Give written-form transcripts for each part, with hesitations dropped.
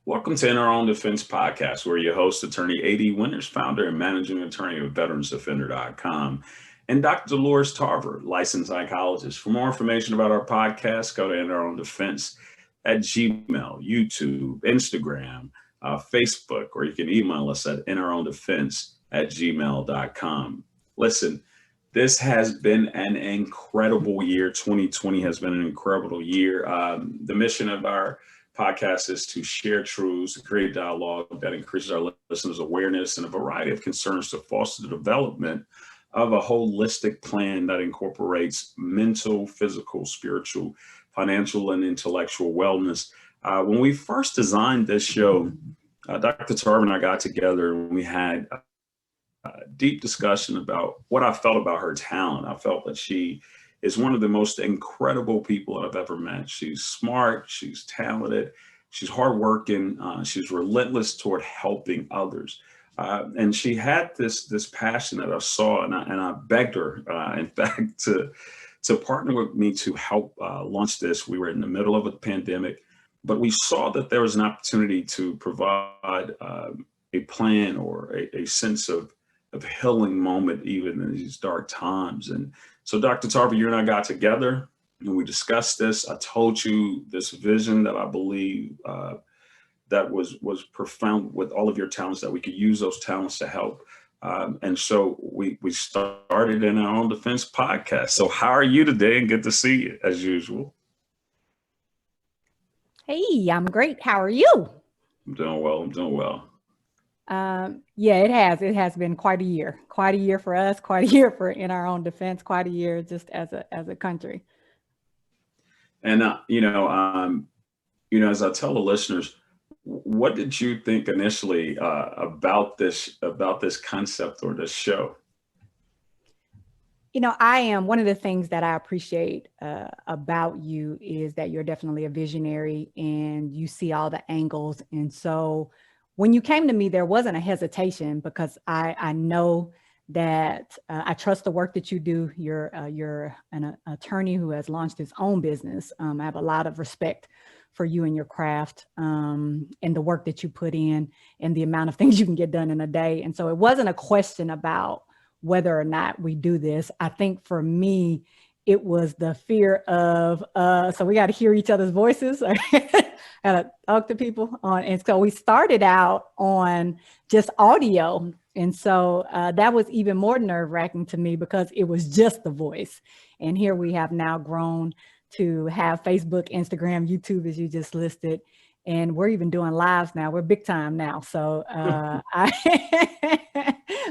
Welcome to In Our Own Defense podcast. We're your host, attorney A.D. Winters, founder and managing attorney of veteransdefender.com, and Dr. Dolores Tarver, licensed psychologist. For more information about our podcast, go to In Our Own Defense at Gmail, YouTube, Instagram, Facebook, or you can email us at inourown.defense@gmail.com. Listen, this has been an incredible year. 2020 has been an incredible year. The mission of our podcast is to share truths, to create dialogue that increases our listeners' awareness and a variety of concerns to foster the development of a holistic plan that incorporates mental, physical, spiritual, financial, and intellectual wellness. When we first designed this show, Dr. Tarver and I got together and we had a deep discussion about what I felt about her talent. I felt that she is one of the most incredible people I've ever met. She's smart, she's talented, she's hardworking, she's relentless toward helping others. And she had this passion that I saw, and I begged her, in fact, to partner with me to help launch this. We were in the middle of a pandemic, but we saw that there was an opportunity to provide a plan or a sense of healing moment even in these dark times. And so Dr. Tarver, you and I got together and we discussed this. I told you this vision that I believe that was profound with all of your talents, that we could use those talents to help. And so we started In Our Own Defense podcast. So how are you today? And good to see you as usual. Hey, I'm great. How are you? I'm doing well. Yeah, it has been quite a year for us, quite a year for In Our Own Defense, quite a year just as a country. And as I tell the listeners, what did you think initially about this concept or this show? I am one of the things that I appreciate about you is that you're definitely a visionary and you see all the angles. And so when you came to me, there wasn't a hesitation because I know that I trust the work that you do. You're an attorney who has launched his own business. I have a lot of respect for you and your craft and the work that you put in and the amount of things you can get done in a day. And so it wasn't a question about whether or not we do this. I think for me, it was the fear of, so we got to hear each other's voices. Gotta talk to people on. And so we started out on just audio. And so that was even more nerve wracking to me because it was just the voice. And here we have now grown to have Facebook, Instagram, YouTube, as you just listed. And we're even doing lives now. We're big time now. So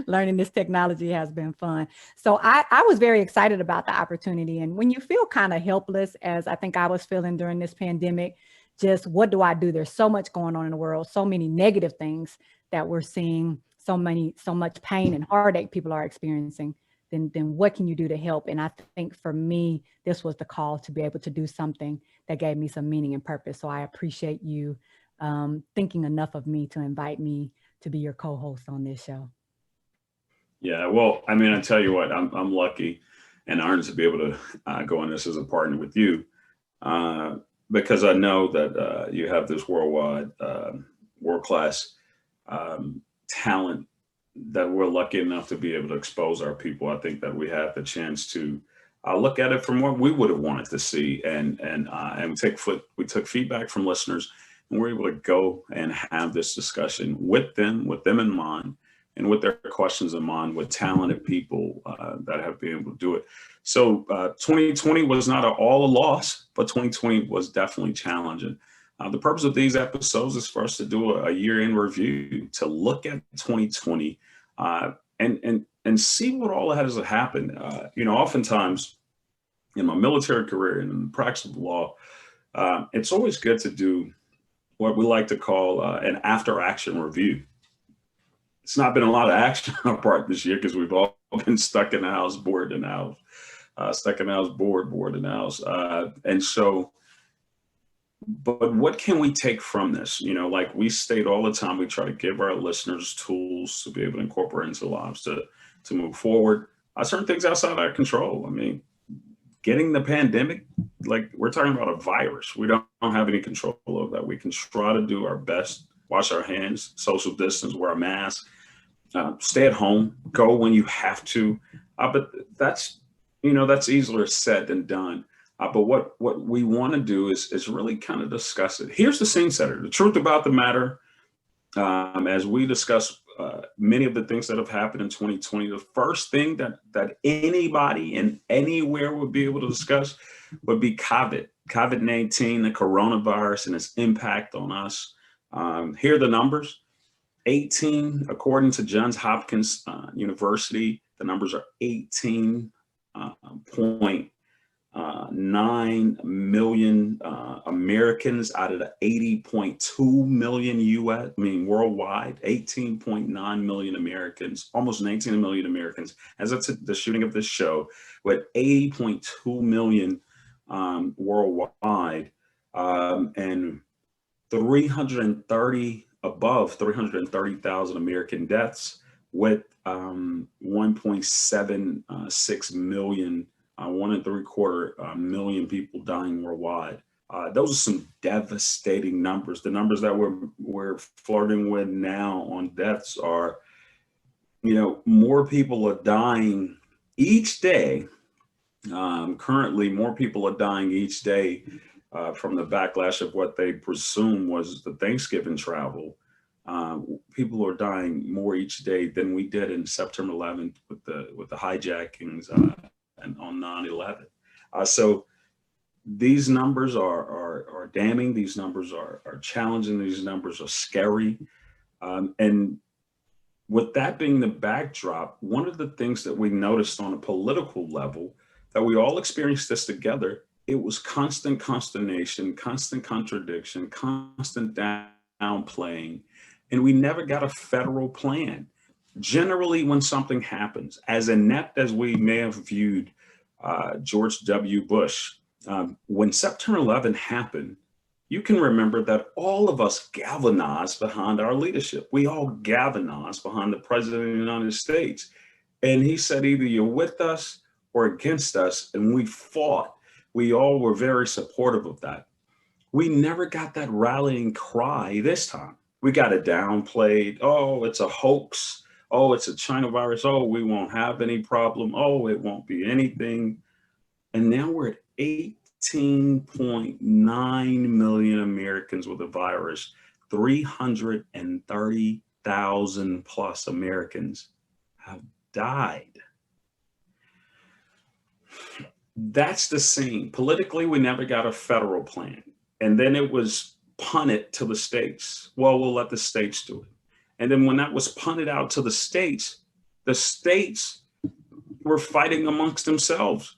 learning this technology has been fun. So I was very excited about the opportunity. And when you feel kind of helpless, as I think I was feeling during this pandemic, just what do I do? There's so much going on in the world, so many negative things that we're seeing, so much pain and heartache people are experiencing. Then what can you do to help? And I think for me, this was the call to be able to do something that gave me some meaning and purpose. So I appreciate you thinking enough of me to invite me to be your co-host on this show. Yeah, well, I mean, I tell you what, I'm lucky and honored to be able to go on this as a partner with you because I know that you have this worldwide, world-class talent that we're lucky enough to be able to expose our people. I think that we have the chance to look at it from what we would have wanted to see, and we took feedback from listeners, and we're able to go and have this discussion with them in mind, and with their questions in mind, with talented people that have been able to do it. So 2020 was not all a loss, but 2020 was definitely challenging. The purpose of these episodes is for us to do a year in review, to look at 2020 and see what all has happened. Oftentimes in my military career and in the practice of law, it's always good to do what we like to call an after action review. It's not been a lot of action on our part this year because we've all been stuck in the house, bored in the house, bored in the house. And so, but what can we take from this? Like we state all the time, we try to give our listeners tools to be able to incorporate into lives to move forward. Certain things outside our control. I mean, getting the pandemic, like we're talking about a virus. We don't have any control over that. We can try to do our best, wash our hands, social distance, wear a mask, stay at home, go when you have to. But that's, that's easier said than done. But what we want to do is really kind of discuss it. Here's the scene setter. The truth about the matter, as we discuss many of the things that have happened in 2020, the first thing that anybody and anywhere would be able to discuss would be COVID-19, the coronavirus and its impact on us. Here are the numbers. 18, according to Johns Hopkins University, the numbers are 18.9 million Americans out of the 80.2 million worldwide. 18.9 million Americans, almost 19 million Americans, as of the shooting of this show, with 80.2 million worldwide, and 330,000 American deaths, with 1.76 million, 1.75 million people dying worldwide. Those are some devastating numbers. The numbers that we're flirting with now on deaths are, more people are dying each day. Currently, more people are dying each day from the backlash of what they presume was the Thanksgiving travel. People are dying more each day than we did in September 11th with the hijackings and on 9/11. So these numbers are damning. These numbers are challenging. These numbers are scary. And with that being the backdrop, one of the things that we noticed on a political level, that we all experienced this together, it was constant consternation, constant contradiction, constant downplaying, and we never got a federal plan. Generally, when something happens, as inept as we may have viewed George W. Bush, when September 11 happened, you can remember that all of us galvanized behind our leadership. We all galvanized behind the President of the United States. And he said, either you're with us or against us, and we fought. We all were very supportive of that. We never got that rallying cry this time. We got it downplayed. Oh, it's a hoax. Oh, it's a China virus. Oh, we won't have any problem. Oh, it won't be anything. And now we're at 18.9 million Americans with the virus. 330,000 plus Americans have died. That's the scene. Politically, we never got a federal plan. And then it was punted to the states. Well, we'll let the states do it. And then when that was punted out to the states were fighting amongst themselves.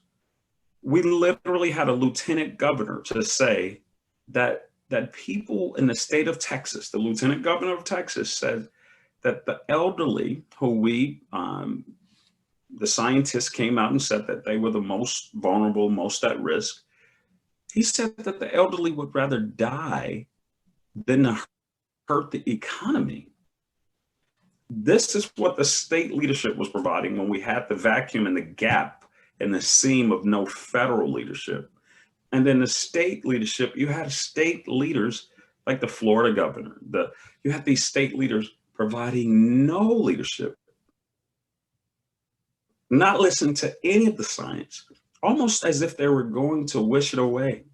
We literally had a lieutenant governor to say that people in the state of Texas, the lieutenant governor of Texas, said that the elderly, who the scientists came out and said that they were the most vulnerable, most at risk. He said that the elderly would rather die than to hurt the economy. This is what the state leadership was providing when we had the vacuum and the gap and the seam of no federal leadership. And then the state leadership, you had state leaders like the Florida governor. You had these state leaders providing no leadership, not listen to any of the science, almost as if they were going to wish it away.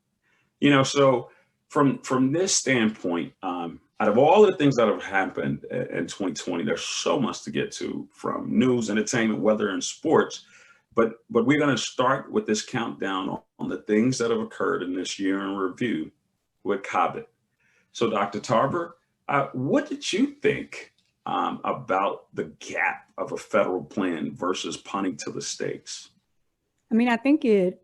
So from this standpoint, out of all the things that have happened in 2020, there's so much to get to, from news, entertainment, weather, and sports. But we're going to start with this countdown on the things that have occurred in this year in review with COVID. So Dr. Tarver, what did you think about the gap of a federal plan versus punting to the states? I mean, I think it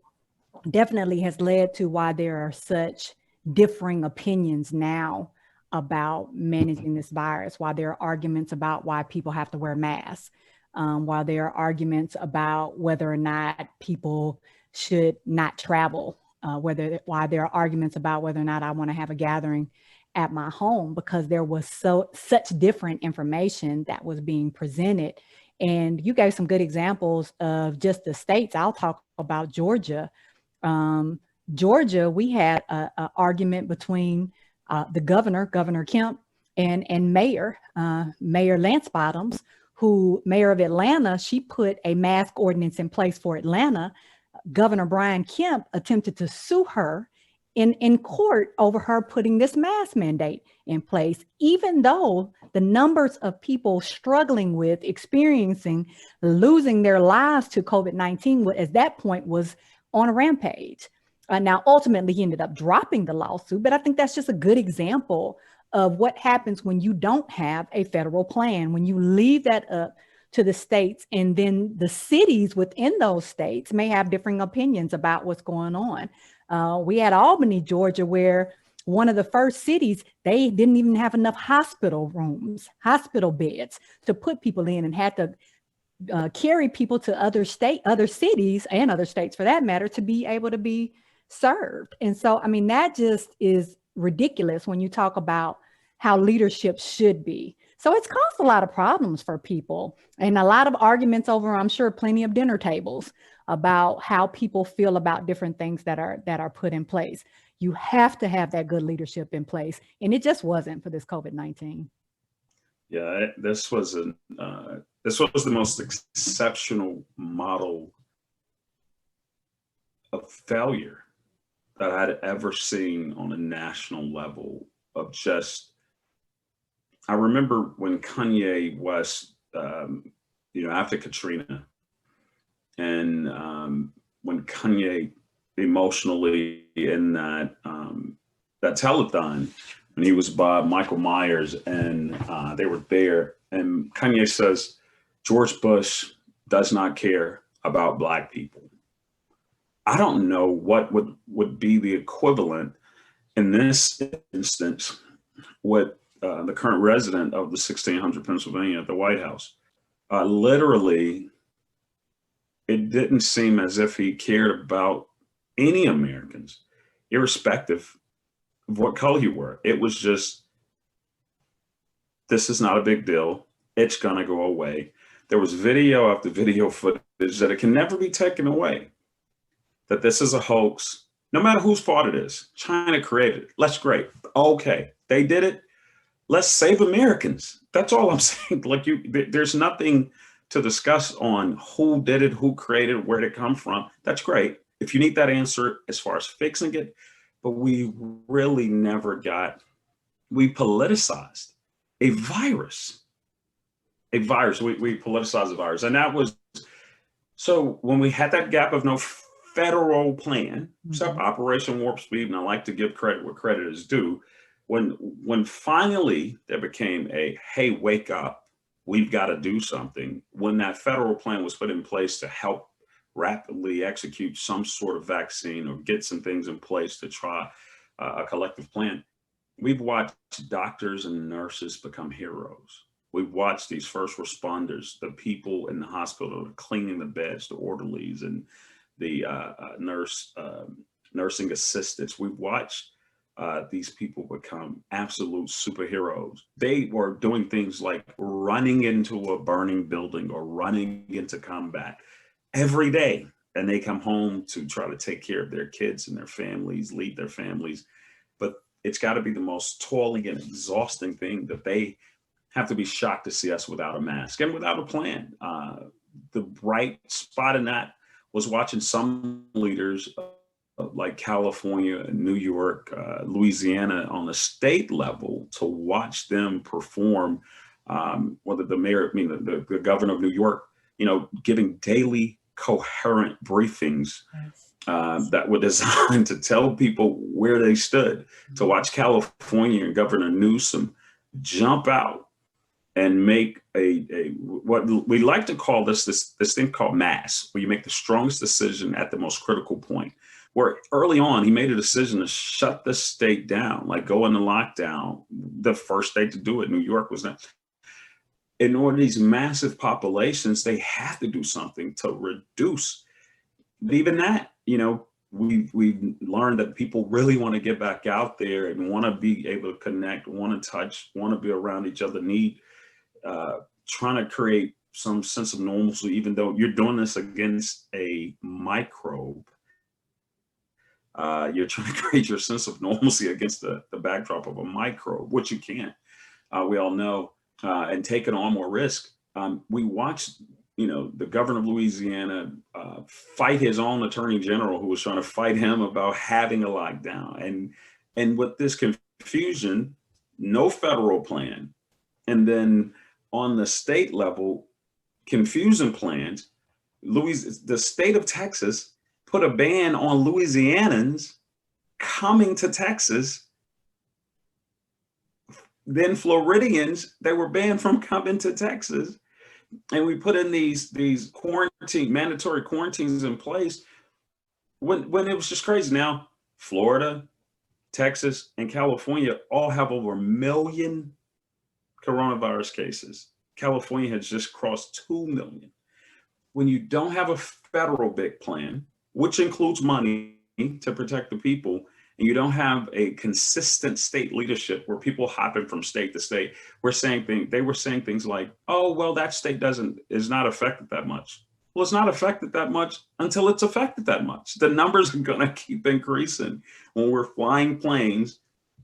definitely has led to why there are such differing opinions now about managing this virus, why there are arguments about why people have to wear masks, while there are arguments about whether or not people should not travel, why there are arguments about whether or not I want to have a gathering at my home, because there was such different information that was being presented. And you gave some good examples of just the states. I'll talk about Georgia. Georgia, we had a argument between the Governor Kemp, and Mayor Lance Bottoms, who mayor of Atlanta. She put a mask ordinance in place for Atlanta. Governor Brian Kemp attempted to sue her in court over her putting this mask mandate in place, even though the numbers of people struggling with, experiencing, losing their lives to COVID-19 at that point was on a rampage. Now, ultimately, he ended up dropping the lawsuit, but I think that's just a good example of what happens when you don't have a federal plan, when you leave that up to the states, and then the cities within those states may have differing opinions about what's going on. We had Albany, Georgia, where one of the first cities, they didn't even have enough hospital rooms, hospital beds to put people in, and had to carry people to other cities, and other states for that matter, to be able to be served. And so, I mean, that just is ridiculous when you talk about how leadership should be. So it's caused a lot of problems for people, and a lot of arguments over, I'm sure, plenty of dinner tables about how people feel about different things that are put in place. You have to have that good leadership in place, and it just wasn't for this COVID-19. Yeah, this was the most exceptional model of failure that I had ever seen on a national level. Of just, I remember when Kanye West, after Katrina, and when Kanye emotionally in that telethon, when he was by Michael Myers, and they were there, and Kanye says, George Bush does not care about Black people. I don't know what would be the equivalent in this instance, what the current resident of the 1600 Pennsylvania at the White House, literally, it didn't seem as if he cared about any Americans, irrespective of what color you were. It was just, this is not a big deal. It's gonna go away. There was video after video footage that it can never be taken away, that this is a hoax, no matter whose fault it is. China created it. That's great. Okay, they did it. Let's save Americans. That's all I'm saying. Like, there's nothing to discuss on who did it, who created it, where did it come from. That's great. If you need that answer as far as fixing it, but we really never got, we politicized a virus. We politicized a virus. And that was, so when we had that gap of no federal plan, except Operation Warp Speed, and I like to give credit where credit is due, when finally there became a, hey, wake up, we've got to do something, when that federal plan was put in place to help rapidly execute some sort of vaccine or get some things in place to try a collective plan, we've watched doctors and nurses become heroes. We've watched these first responders, the people in the hospital cleaning the beds, the orderlies, and the nursing assistants. We've watched these people become absolute superheroes. They were doing things like running into a burning building or running into combat every day. And they come home to try to take care of their kids and their families, lead their families. But it's got to be the most toiling and exhausting thing that they have to be shocked to see us without a mask and without a plan. The bright spot in that was watching some leaders like California and New York, Louisiana on the state level, to watch them perform, whether the mayor, the governor of New York, giving daily coherent briefings that were designed to tell people where they stood, to watch California and Governor Newsom jump out and make a what we like to call this thing called mass, where you make the strongest decision at the most critical point. Where early on, he made a decision to shut the state down, like go into lockdown. The first state to do it, New York, was that. In order to these massive populations, they have to do something to reduce. But even that, we've learned that people really want to get back out there and want to be able to connect, want to touch, want to be around each other, trying to create some sense of normalcy, even though you're doing this against a microbe You're trying to create your sense of normalcy against the backdrop of a microbe, which you can't. We all know, and taking on more risk. We watched, the governor of Louisiana fight his own attorney general who was trying to fight him about having a lockdown. And with this confusion, no federal plan. And then on the state level, confusing plans. The state of Texas put a ban on Louisianans coming to Texas. Then Floridians, they were banned from coming to Texas. And we put in these mandatory quarantines in place when it was just crazy. Now, Florida, Texas, and California all have over 1 million coronavirus cases. California has just crossed 2 million. When you don't have a federal big plan, which includes money to protect the people, and you don't have a consistent state leadership where people hopping from state to state, they were saying things like, oh, well, that state is not affected that much. Well, it's not affected that much until it's affected that much. The numbers are going to keep increasing when we're flying planes.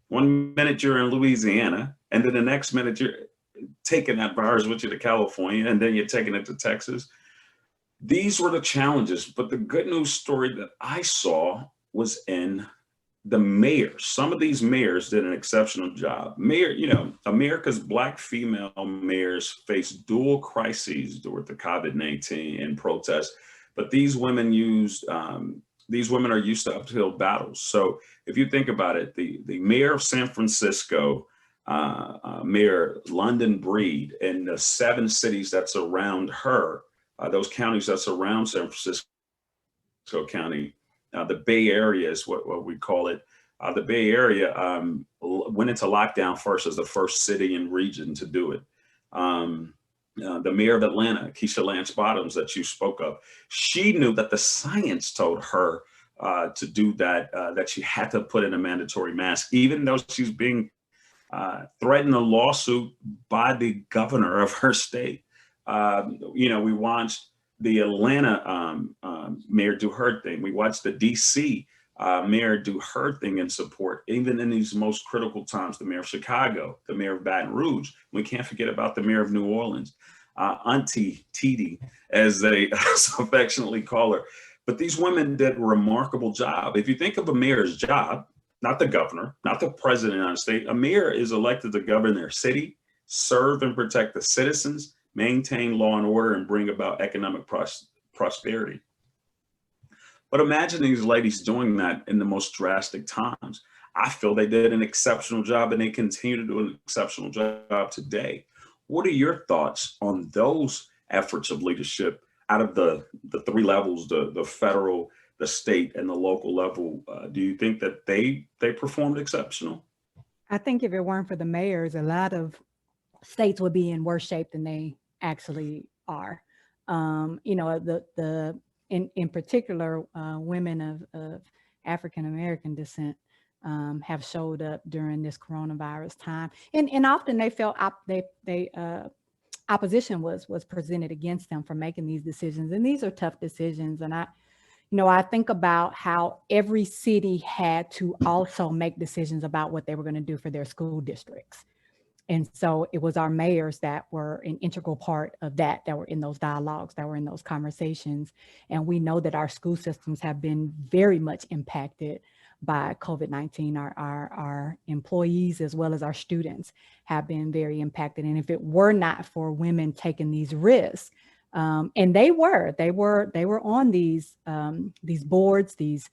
One minute you're in Louisiana, and then the next minute you're taking that virus with you to California, and then you're taking it to Texas. These were the challenges, but the good news story that I saw was in the mayors. Some of these mayors did an exceptional job. America's Black female mayors face dual crises with the COVID-19 and protests, but these women are used to uphill battles. So if you think about it, the mayor of San Francisco, Mayor London Breed, and the 7 cities that surround her, those counties that surround San Francisco County, the Bay Area is what we call it. The Bay Area went into lockdown first as the first city and region to do it. The mayor of Atlanta, Keisha Lance Bottoms, that you spoke of, she knew that the science told her to do that, that she had to put in a mandatory mask, even though she's being threatened a lawsuit by the governor of her state. We watched the Atlanta mayor do her thing. We watched the DC mayor do her thing in support, even in these most critical times. The mayor of Chicago, the mayor of Baton Rouge. We can't forget about the mayor of New Orleans, Auntie Titi, as they affectionately call her. But these women did a remarkable job. If you think of a mayor's job, not the governor, not the president of the state, a mayor is elected to govern their city, serve and protect the citizens, maintain law and order, and bring about economic prosperity. But imagine these ladies doing that in the most drastic times. I feel they did an exceptional job, and they continue to do an exceptional job today. What are your thoughts on those efforts of leadership out of the 3 levels, the federal, the state, and the local level? Do you think that they performed exceptional? I think if it weren't for the mayors, a lot of states would be in worse shape than they actually are. In particular, women of African American descent have showed up during this coronavirus time, and often they felt opposition was presented against them for making these decisions, and these are tough decisions. And I think about how every city had to also make decisions about what they were going to do for their school districts. And so it was our mayors that were an integral part of that were in those dialogues, that were in those conversations. And we know that our school systems have been very much impacted by COVID-19. Our employees, as well as our students, have been very impacted. And if it were not for women taking these risks, and they were on these boards, these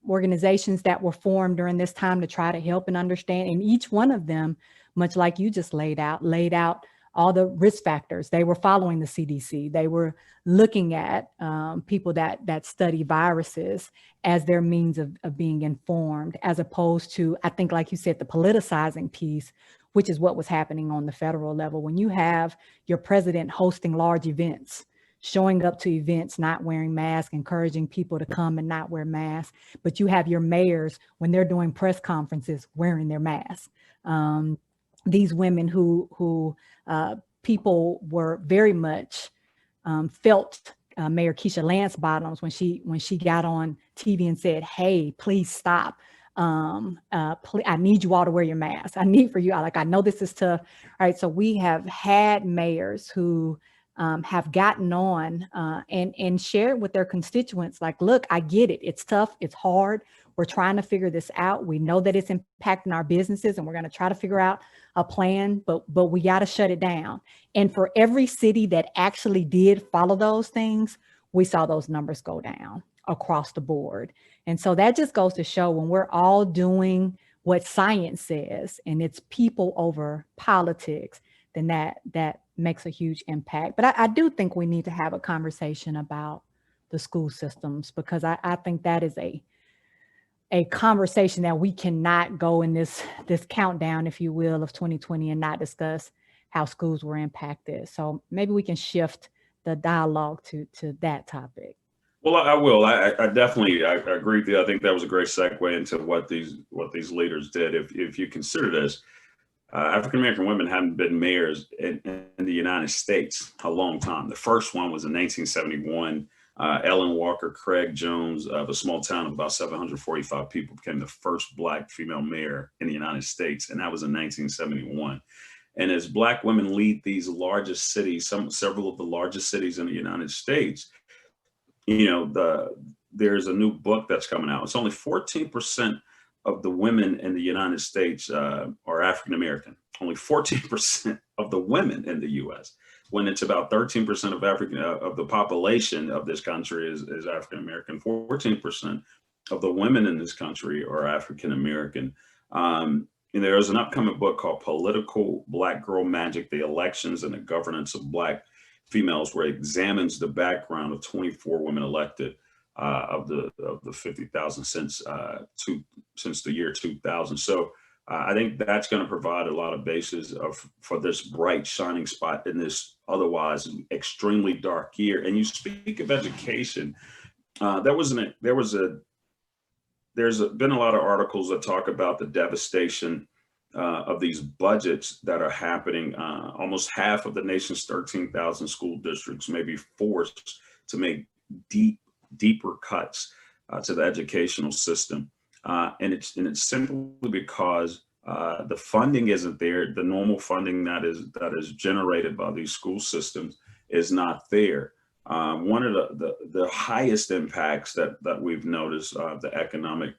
organizations that were formed during this time to try to help and understand. And each one of them, much like you just laid out all the risk factors. They were following the CDC. They were looking at people that study viruses as their means of being informed, as opposed to, I think, like you said, the politicizing piece, which is what was happening on the federal level. When you have your president hosting large events, showing up to events, not wearing masks, encouraging people to come and not wear masks, but you have your mayors, when they're doing press conferences, wearing their masks. These women who people were very much felt Mayor Keisha Lance Bottoms when she got on TV and said, "Hey, please stop. I need you all to wear your mask. I need for you. I know this is tough." All right. So we have had mayors who have gotten on and shared with their constituents, like, look, I get it. It's tough. It's hard. We're trying to figure this out. We know that it's impacting our businesses, and we're going to try to figure out a plan, but we got to shut it down. And for every city that actually did follow those things, we saw those numbers go down across the board. And so that just goes to show, when we're all doing what science says and it's people over politics, then that makes a huge impact. But I do think we need to have a conversation about the school systems, because I think that is a conversation that we cannot go in this countdown, if you will, of 2020 and not discuss how schools were impacted. So maybe we can shift the dialogue to that topic. Well, I will. I definitely I agree with you. I think that was a great segue into what these leaders did. If you consider this, African American women haven't been mayors in the United States a long time. The first one was in 1971. Ellen Walker Craig Jones of a small town of about 745 people became the first Black female mayor in the United States, and that was in 1971. And as Black women lead these largest cities, several of the largest cities in the United States, there's a new book that's coming out. It's only 14% of the women in the United States are African American. Only 14% of the women in the U.S., when it's about 13% of the population of this country is African American. 14% of the women in this country are African American. There's an upcoming book called "Political Black Girl Magic: The Elections and the Governance of Black Females," where it examines the background of 24 women elected of the 50,000 since the year 2000. So I think that's going to provide a lot of basis for this bright shining spot in this otherwise extremely dark year. And you speak of education. There's been a lot of articles that talk about the devastation of these budgets that are happening. Almost half of the nation's 13,000 school districts may be forced to make deeper cuts to the educational system. And it's simply because the funding isn't there. The normal funding that is generated by these school systems is not there. One of the highest impacts that we've noticed, the economic,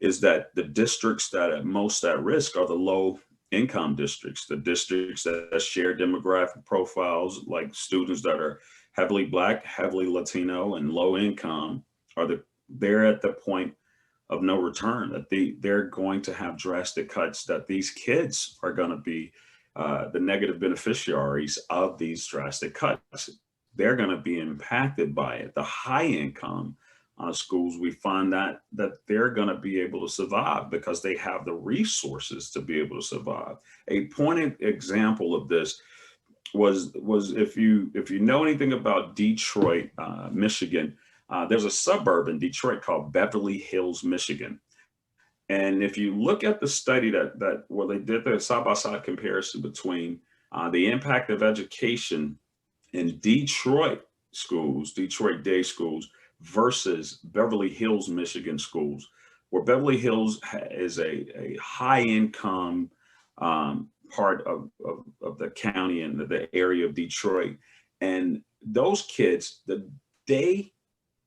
is that the districts that are most at risk are the low income districts, the districts that share demographic profiles, like students that are heavily Black, heavily Latino, and low income. They're at the point of no return, that they're going to have drastic cuts, that these kids are going to be the negative beneficiaries of these drastic cuts. They're going to be impacted by it. The high income schools, we find that they're going to be able to survive because they have the resources to be able to survive. A pointed example of this was if you know anything about Detroit, Michigan, there's a suburb in Detroit called Beverly Hills, Michigan. And if you look at the study where they did the side-by-side comparison between the impact of education in Detroit schools, Detroit day schools, versus Beverly Hills, Michigan schools, where Beverly Hills is a high income part of the county and the area of Detroit. And those kids, the day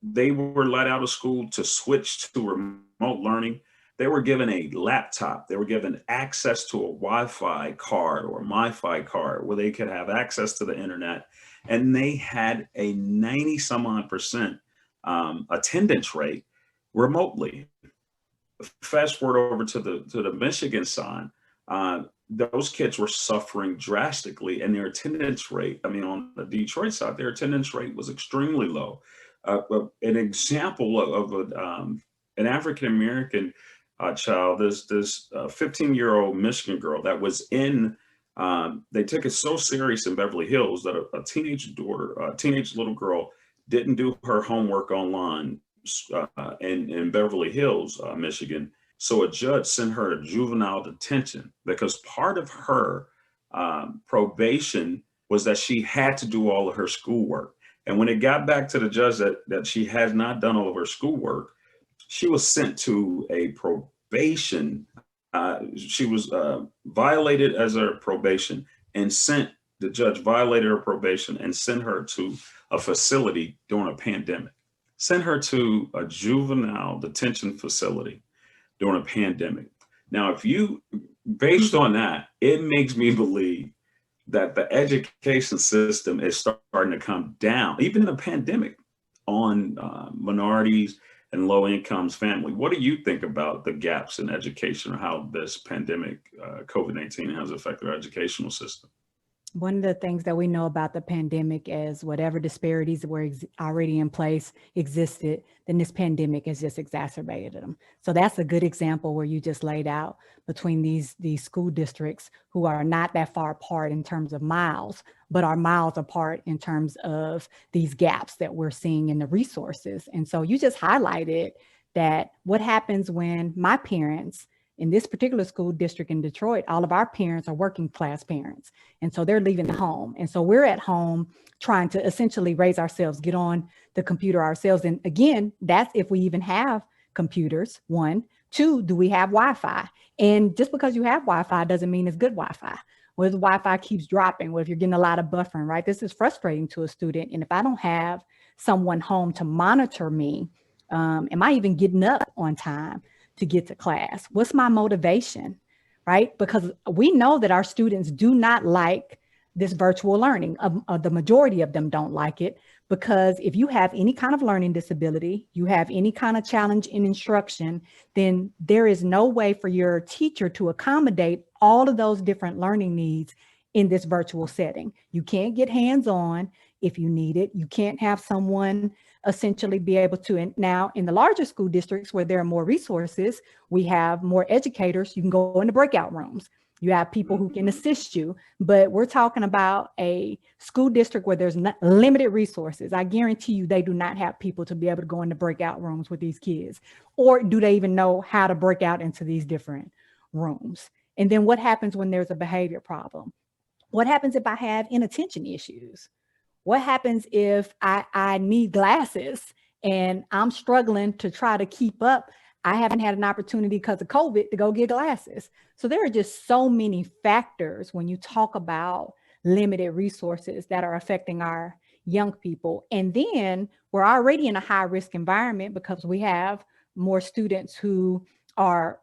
they were let out of school to switch to remote learning, they were given a laptop. They were given access to a Wi-Fi card or a MiFi card where they could have access to the internet. And they had a 90 some odd percent attendance rate remotely. Fast forward over to the Michigan side, those kids were suffering drastically, and their attendance rate, on the Detroit side, their attendance rate was extremely low. An example of an African American child, this 15-year-old Michigan girl that was in, they took it so serious in Beverly Hills that a teenage little girl didn't do her homework online in Beverly Hills, Michigan. So a judge sent her to juvenile detention because part of her probation was that she had to do all of her schoolwork. And when it got back to the judge that she has not done all of her schoolwork, she was sent to a probation. She was violated as her probation and sent, the judge violated her probation and sent her to a facility during a pandemic. Sent her to a juvenile detention facility during a pandemic. Now, based on that, it makes me believe that the education system is starting to come down, even in a pandemic, on minorities and low incomes family. What do you think about the gaps in education, or how this pandemic, COVID-19, has affected our educational system? One of the things that we know about the pandemic is whatever disparities were already in place existed, then this pandemic has just exacerbated them. So that's a good example where you just laid out between these school districts who are not that far apart in terms of miles, but are miles apart in terms of these gaps that we're seeing in the resources. And so you just highlighted that what happens when my parents, in this particular school district in Detroit, all of our parents are working class parents. And so they're leaving the home. And so we're at home trying to essentially raise ourselves, get on the computer ourselves. And again, that's if we even have computers, one. Two, do we have Wi-Fi? And just because you have Wi-Fi doesn't mean it's good Wi-Fi. Well, the Wi-Fi keeps dropping. Well, if you're getting a lot of buffering, right? This is frustrating to a student. And if I don't have someone home to monitor me, am I even getting up on time to get to class? What's my motivation, right? Because we know that our students do not like this virtual learning. The majority of them don't like it, because if you have any kind of learning disability, you have any kind of challenge in instruction, then there is no way for your teacher to accommodate all of those different learning needs in this virtual setting. You can't get hands-on if you need it. You can't have someone essentially be able to. And now in the larger school districts where there are more resources, we have more educators. You can go into breakout rooms. You have people who can assist you, but we're talking about a school district where there's limited resources. I guarantee you they do not have people to be able to go into breakout rooms with these kids, or do they even know how to break out into these different rooms? And then what happens when there's a behavior problem? What happens if I have inattention issues? What happens if I need glasses and I'm struggling to try to keep up? I haven't had an opportunity because of COVID to go get glasses. So there are just so many factors when you talk about limited resources that are affecting our young people. And then we're already in a high risk environment because we have more students who are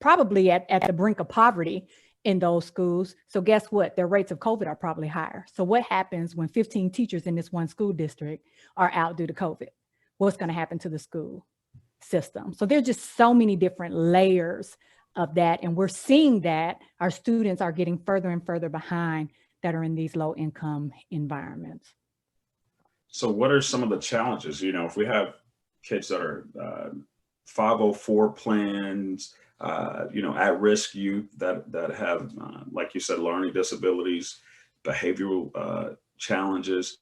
probably at the brink of poverty in those schools. So guess what? Their rates of COVID are probably higher. So what happens when 15 teachers in this one school district are out due to COVID? What's going to happen to the school system? So there's just so many different layers of that. And we're seeing that our students are getting further and further behind that are in these low income environments. So what are some of the challenges? If we have kids that are 504 plans, at-risk youth that have, like you said, learning disabilities, behavioral challenges.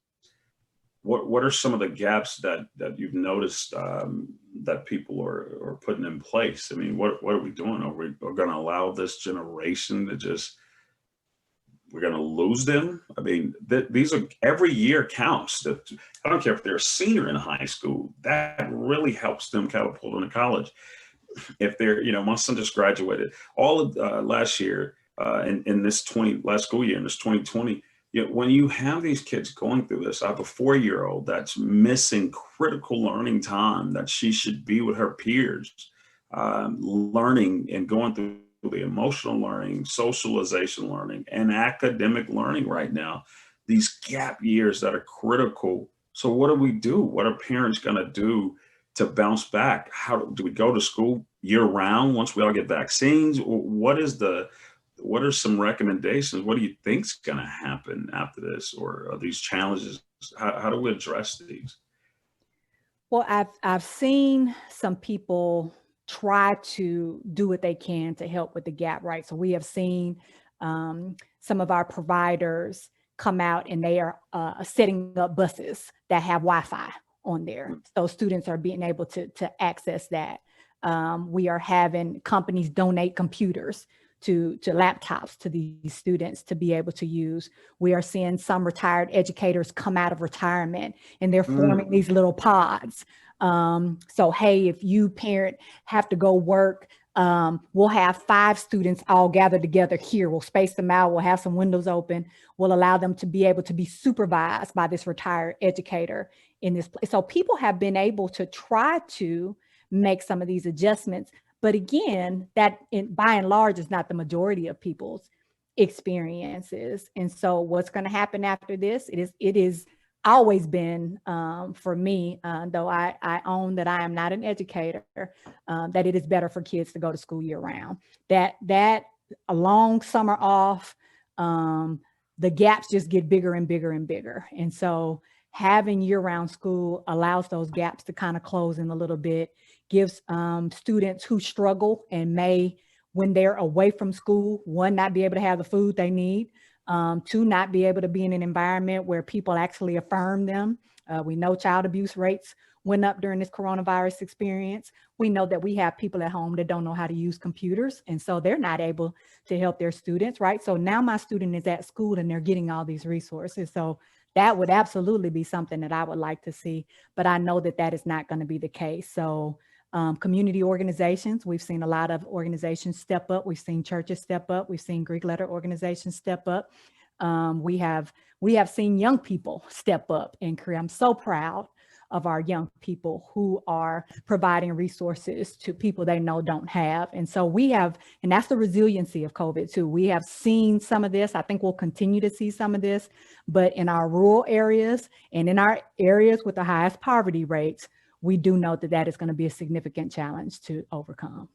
What are some of the gaps that you've noticed that people are putting in place? I mean, what are we doing? Are we going to allow this generation to we're going to lose them? I mean, these are, every year counts. I don't care if they're a senior in high school, that really helps them catapult into college. If they're, my son just graduated all of last year in this last school year, in this 2020, when you have these kids going through this, I have a 4-year-old that's missing critical learning time that she should be with her peers, learning and going through the emotional learning, socialization learning, and academic learning right now, these gap years that are critical. So what do we do? What are parents going to do to bounce back? How do we go to school year round once we all get vaccines? Or what are some recommendations? What do you think is going to happen after this, or are these challenges? How do we address these? Well, I've seen some people try to do what they can to help with the gap, right? So we have seen some of our providers come out and they are setting up buses that have Wi-Fi on there. So students are being able to access that. We are having companies donate computers to laptops to these students to be able to use. We are seeing some retired educators come out of retirement and they're forming these little pods. So, hey, if you parent have to go work, we'll have 5 students all gathered together here. We'll space them out. We'll have some windows open. We'll allow them to be able to be supervised by this retired educator in this place. So people have been able to try to make some of these adjustments. But again, that by and large is not the majority of people's experiences. And so what's going to happen after this? It is always been for me, though I own that I am not an educator, that it is better for kids to go to school year round. That a long summer off, the gaps just get bigger and bigger and bigger. And so having year-round school allows those gaps to kind of close in a little bit, gives students who struggle and may, when they're away from school, 1, not be able to have the food they need, 2, not be able to be in an environment where people actually affirm them. We know child abuse rates went up during this coronavirus experience. We know that we have people at home that don't know how to use computers, and so they're not able to help their students, right? So now my student is at school and they're getting all these resources. So that would absolutely be something that I would like to see, but I know that that is not going to be the case. So community organizations, we've seen a lot of organizations step up. We've seen churches step up. We've seen Greek letter organizations step up. We have seen young people step up in Korea. I'm so proud of our young people who are providing resources to people they know don't have. And so we have, and that's the resiliency of COVID too. We have seen some of this. I think we'll continue to see some of this, but in our rural areas and in our areas with the highest poverty rates, we do know that that is going to be a significant challenge to overcome.